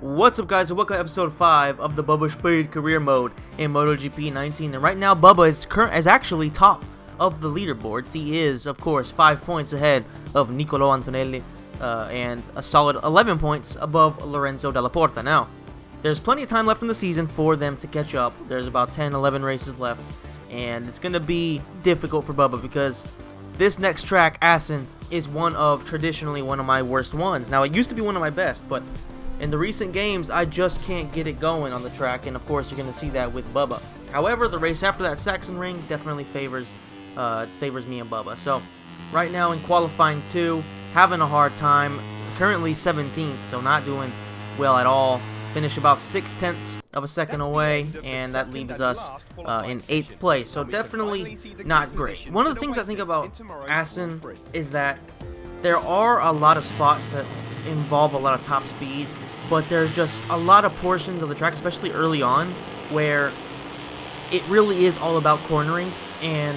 What's up, guys, and welcome to episode 5 of the Bubba Speed career mode in MotoGP19. And right now, Bubba is actually top of the leaderboards. He is, of course, 5 points ahead of Nicolo Antonelli and a solid 11 points above Lorenzo Della Porta. Now, there's plenty of time left in the season for them to catch up. There's about 10, 11 races left, and it's going to be difficult for Bubba because this next track, Assen, is traditionally one of my worst ones. Now, it used to be one of my best, but in the recent games, I just can't get it going on the track, and of course, you're going to see that with Bubba. However, the race after that, Sachsenring, definitely favors me and Bubba. So, right now in qualifying 2, having a hard time, currently 17th, so not doing well at all. Finish about 0.6 of a second away, and that leaves us in 8th place, so definitely not great. One of the things I think about Assen is that there are a lot of spots that involve a lot of top speed, but there's just a lot of portions of the track, especially early on, where it really is all about cornering, and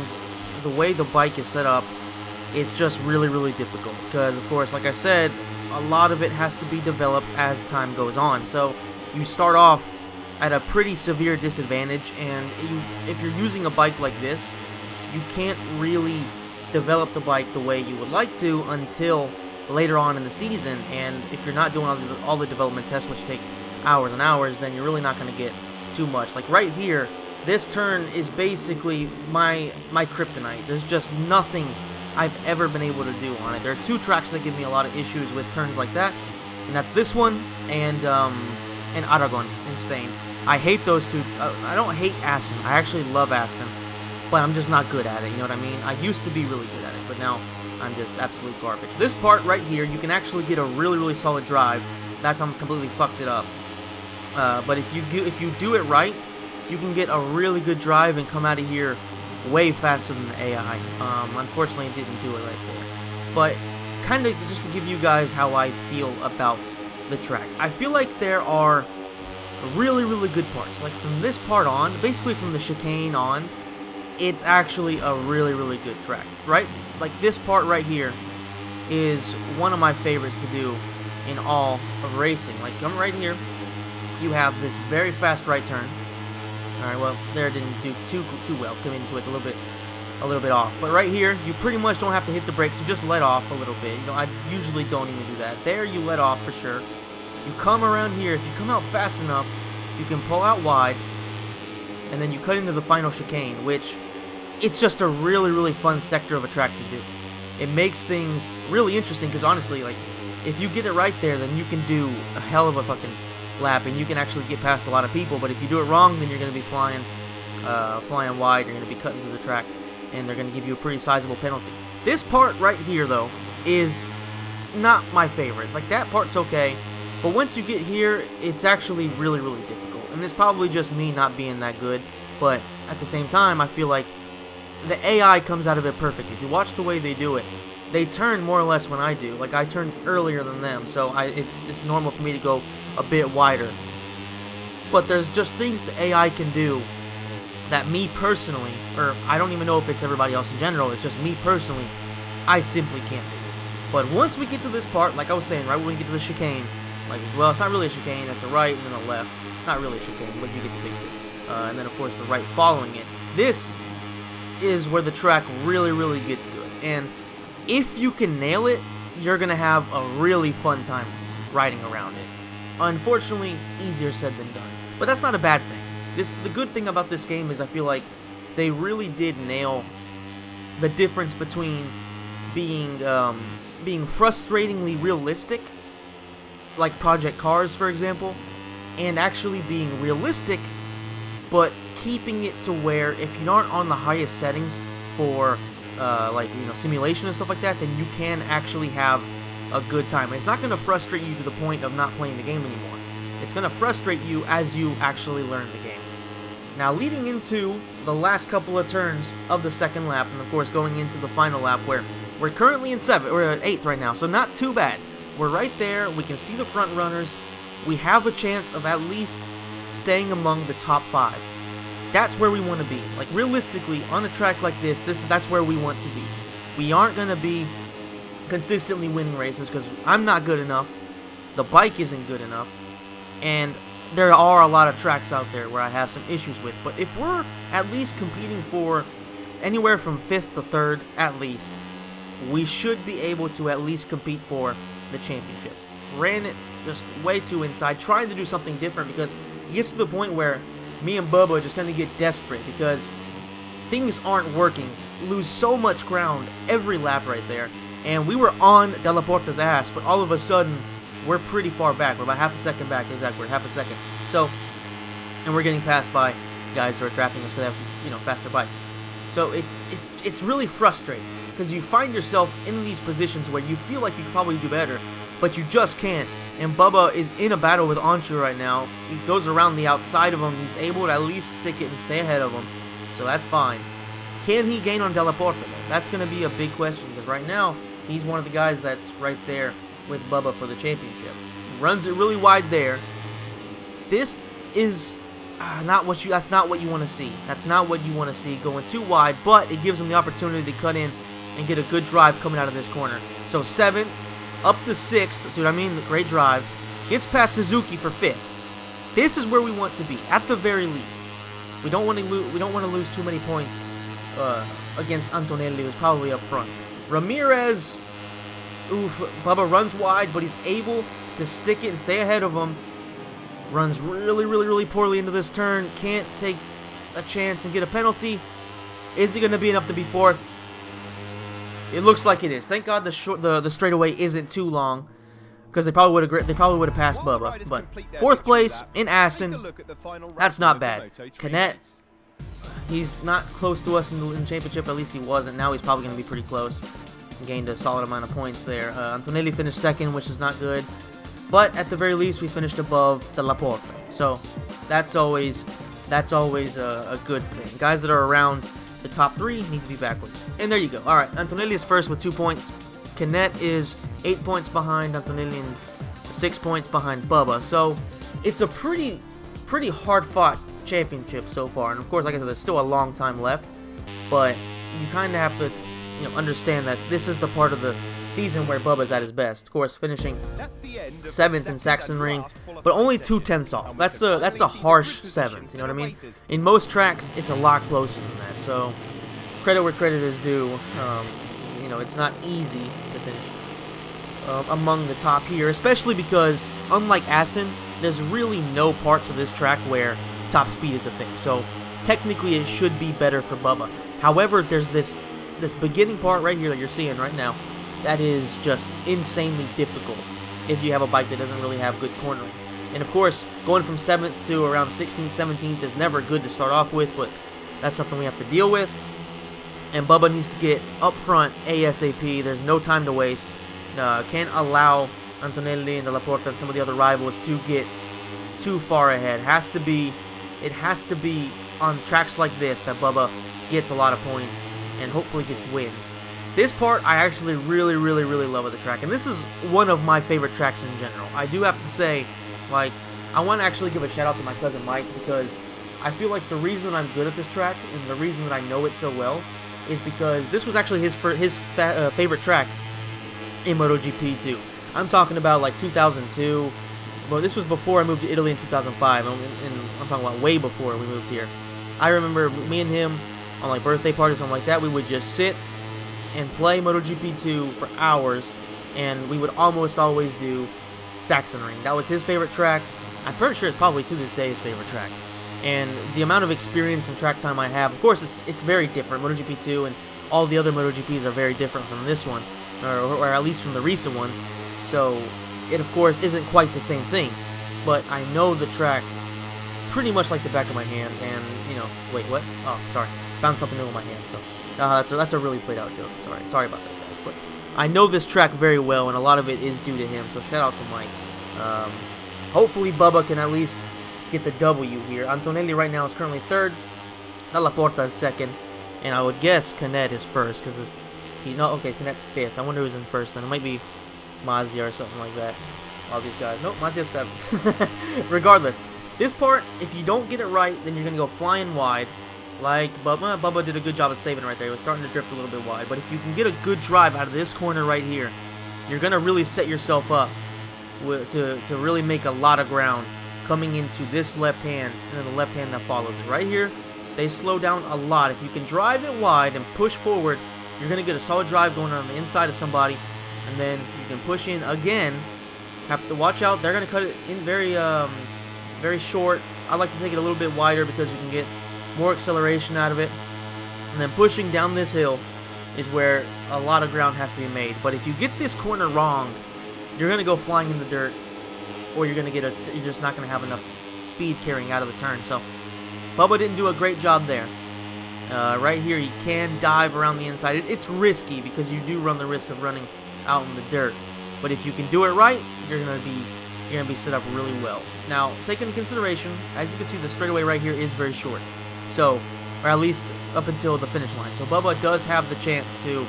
the way the bike is set up, it's just really, really difficult, because of course, like I said, a lot of it has to be developed as time goes on. So you start off at a pretty severe disadvantage, and if you're using a bike like this, you can't really develop the bike the way you would like to until later on in the season. And if you're not doing all the development tests, which takes hours and hours, then you're really not going to get too much. Like right here, this turn is basically my kryptonite. There's just nothing I've ever been able to do on it. There are 2 tracks that give me a lot of issues with turns like that, and that's this one and Aragon in Spain. I hate those 2. I don't hate Assen. I actually love Assen, but I'm just not good at it, you know what I mean? I used to be really good at it, but now I'm just absolute garbage. This part right here, you can actually get a really, really solid drive. That's how I'm completely fucked it up. But if you do it right, you can get a really good drive and come out of here way faster than the AI. Unfortunately, it didn't do it right there. But kind of just to give you guys how I feel about the track. I feel like there are really, really good parts. Like from this part on, basically from the chicane on, it's actually a really, really good track, right? Like this part right here is one of my favorites to do in all of racing. Like come right here, you have this very fast right turn. Alright, well, there didn't do too well. Come into it a little bit off. But right here, you pretty much don't have to hit the brakes. You just let off a little bit. You know, I usually don't even do that. There, you let off for sure. You come around here. If you come out fast enough, you can pull out wide, and then you cut into the final chicane, which it's just a really, really fun sector of a track to do. It makes things really interesting because honestly, like if you get it right there, then you can do a hell of a fucking lap, and you can actually get past a lot of people. But if you do it wrong, then you're going to be flying wide. You're going to be cutting through the track, and they're going to give you a pretty sizable penalty. This part right here, though, is not my favorite. Like that part's okay, but once you get here, it's actually really, really difficult. And it's probably just me not being that good. But at the same time, I feel like the AI comes out of it perfect. If you watch the way they do it, they turn more or less when I do. Like I turned earlier than them, so it's normal for me to go a bit wider. But there's just things the AI can do that me personally, or I don't even know if it's everybody else in general, it's just me personally, I simply can't do. But once we get to this part, like I was saying, right when we get to the chicane, like, well, it's not really a chicane, it's a right and then a left. It's not really a chicane, but you get the picture. And then of course the right following it. This is where the track really, really gets good. And if you can nail it, you're going to have a really fun time riding around it. Unfortunately, easier said than done. But that's not a bad thing. The good thing about this game is I feel like they really did nail the difference between being frustratingly realistic, like Project Cars, for example, and actually being realistic, but keeping it to where if you aren't on the highest settings for simulation and stuff like that, then you can actually have a good time. And it's not going to frustrate you to the point of not playing the game anymore. It's going to frustrate you as you actually learn the game. Now, leading into the last couple of turns of the second lap, and of course going into the final lap, where we're currently in 7th, we're at 8th right now, so not too bad. We're right there. We can see the front runners. We have a chance of at least staying among the top 5. That's where we want to be. Like, realistically, on a track like this, that's where we want to be. We aren't going to be consistently winning races because I'm not good enough. The bike isn't good enough. And there are a lot of tracks out there where I have some issues with. But if we're at least competing for anywhere from 5th to 3rd, at least, we should be able to at least compete for the championship. Ran it just way too inside, trying to do something different, because it gets to the point where me and Bubba just kind of get desperate because things aren't working. Lose so much ground every lap right there. And we were on Della Porta's ass, but all of a sudden, we're pretty far back. We're about half a second back, exactly. We're half a second. So, and we're getting passed by guys who are drafting us because they have, faster bikes. So it's really frustrating because you find yourself in these positions where you feel like you could probably do better, but you just can't. And Bubba is in a battle with Anshu right now. He goes around the outside of him. He's able to at least stick it and stay ahead of him. So that's fine. Can he gain on Della Porta, though? That's going to be a big question, because right now, he's one of the guys that's right there with Bubba for the championship. Runs it really wide there. This is that's not what you want to see. That's not what you want to see, going too wide, but it gives him the opportunity to cut in and get a good drive coming out of this corner. So 7th, up to 6th, see what I mean? The great drive. Gets past Suzuki for 5th. This is where we want to be, at the very least. We don't want to lose too many points against Antonelli, who's probably up front. Ramirez, Bubba runs wide, but he's able to stick it and stay ahead of him. Runs really, really, really poorly into this turn. Can't take a chance and get a penalty. Is he going to be enough to be 4th? It looks like it is. Thank God the straightaway isn't too long, because they probably would have passed Bubba. But 4th place in Assen, that's not bad. Canet, he's not close to us in the championship. At least he wasn't. Now he's probably going to be pretty close. Gained a solid amount of points there. Antonelli finished 2nd, which is not good. But at the very least, we finished above Della Porta. So that's always a good thing. Guys that are around the top 3 need to be backwards. And there you go. All right, Antonelli is first with 2 points. Canet is 8 points behind Antonelli and 6 points behind Bubba. So it's a pretty hard-fought championship so far. And of course, like I said, there's still a long time left. But you kind of have to understand that this is the part of the season where Bubba's at his best. Of course, finishing 7th in Sachsenring, but only 2/10 off. That's a harsh 7th. You know what I mean? In most tracks, it's a lot closer than that. So credit where credit is due. It's not easy to finish among the top here, especially because unlike Assen, there's really no parts of this track where top speed is a thing. So technically, it should be better for Bubba. However, there's this beginning part right here that you're seeing right now that is just insanely difficult if you have a bike that doesn't really have good cornering. And of course, going from 7th to around 16th, 17th is never good to start off with, but that's something we have to deal with. And Bubba needs to get up front ASAP. There's no time to waste. Can't allow Antonelli and Della Porta and some of the other rivals to get too far ahead. It has to be on tracks like this that Bubba gets a lot of points and hopefully gets wins. This part I actually really, really, really love of the track, and this is one of my favorite tracks in general. I do have to say, I want to actually give a shout out to my cousin Mike, because I feel like the reason that I'm good at this track and the reason that I know it so well is because this was actually his favorite track in MotoGP 2. I'm talking about like 2002. Well, this was before I moved to Italy in 2005, and I'm talking about way before we moved here. I remember me and him on like birthday parties, something like that, we would just sit and play MotoGP 2 for hours, and we would almost always do Sachsenring. That was his favorite track. I'm pretty sure it's probably to this day his favorite track. And the amount of experience and track time I have, of course, it's very different. MotoGP 2 and all the other MotoGPs are very different from this one, or at least from the recent ones. So it, of course, isn't quite the same thing. But I know the track pretty much like the back of my hand, and, wait, what? Oh, sorry. Found something new in my hand, so that's a really played out joke. Sorry about that, guys. But I know this track very well, and a lot of it is due to him. So shout out to Mike. Hopefully Bubba can at least get the W here. Antonelli right now is currently 3rd. Della Porta is 2nd, and I would guess Canet is 1st because Canet's 5th. I wonder who's in 1st. Then it might be Mazia or something like that. All these guys. Nope, Mazia's 7th. Regardless, this part, if you don't get it right, then you're gonna go flying wide. Like Bubba did a good job of saving right there. He was starting to drift a little bit wide. But if you can get a good drive out of this corner right here, you're going to really set yourself up to really make a lot of ground coming into this left hand, and then the left hand that follows it. Right here, they slow down a lot. If you can drive it wide and push forward, you're going to get a solid drive going on the inside of somebody, and then you can push in again. Have to watch out. They're going to cut it in very short. I like to take it a little bit wider because you can get more acceleration out of it. And then pushing down this hill is where a lot of ground has to be made. But if you get this corner wrong, you're going to go flying in the dirt, or you're just not going to have enough speed carrying out of the turn. So Bubba didn't do a great job there. Right here, you can dive around the inside. It's risky because you do run the risk of running out in the dirt. But if you can do it right, you're gonna be set up really well. Now, take into consideration, as you can see, the straightaway right here is very short. So, or at least up until the finish line. So Bubba does have the chance to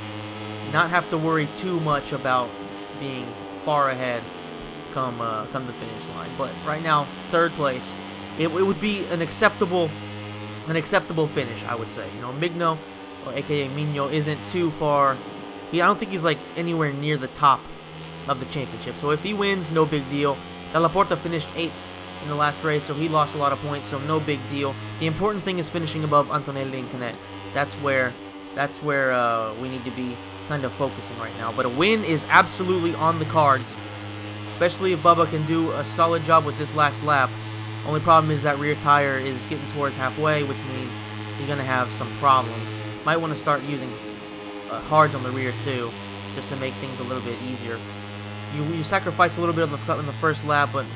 not have to worry too much about being far ahead come the finish line. But right now, third place, it would be an acceptable finish, I would say. You know, Migno, or aka Mino, isn't too far. I don't think he's like anywhere near the top of the championship. So if he wins, no big deal. Della Porta finished 8th in the last race, so he lost a lot of points, so no big deal. The important thing is finishing above Antonelli and Canet. That's where we need to be kind of focusing right now. But a win is absolutely on the cards, especially if Bubba can do a solid job with this last lap. Only problem is that rear tire is getting towards halfway, which means you're going to have some problems. Might want to start using hards on the rear too, just to make things a little bit easier. You sacrifice a little bit in the first lap, but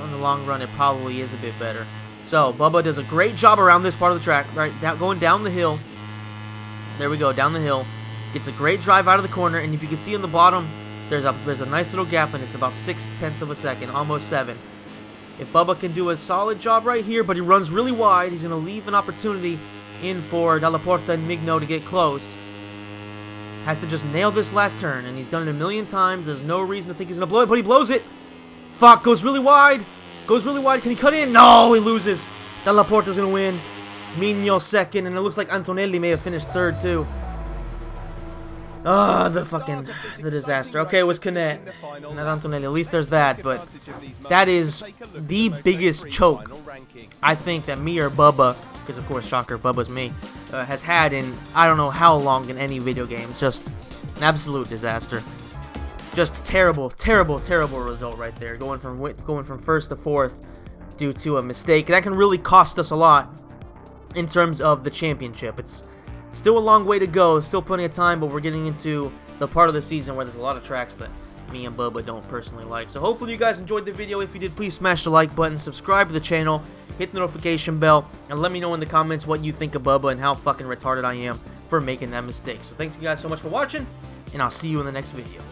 in the long run, it probably is a bit better. So Bubba does a great job around this part of the track, right? Going down the hill. There we go, down the hill. Gets a great drive out of the corner, and if you can see on the bottom, there's a nice little gap, and it's about 0.6 of a second, almost 7. If Bubba can do a solid job right here, but he runs really wide, he's going to leave an opportunity in for Della Porta and Migno to get close. Has to just nail this last turn, and he's done it a million times. There's no reason to think he's going to blow it, but he blows it. Fuck, goes really wide. Goes really wide. Can he cut in? No, he loses. Della Porta's going to win. Migno second, and it looks like Antonelli may have finished third too. Ah, the disaster. Okay, it was Canet, not Antonelli. At least there's that, but that is the biggest choke I think that me or Bubba, because of course, shocker, Bubba's me, has had in I don't know how long in any video game. It's just an absolute disaster. Just terrible, terrible, terrible result right there. Going from first to fourth due to a mistake. That can really cost us a lot in terms of the championship. It's still a long way to go, still plenty of time, but we're getting into the part of the season where there's a lot of tracks that me and Bubba don't personally like. So hopefully you guys enjoyed the video. If you did, please smash the like button, subscribe to the channel, hit the notification bell, and let me know in the comments what you think of Bubba and how fucking retarded I am for making that mistake. So thanks you guys so much for watching, and I'll see you in the next video.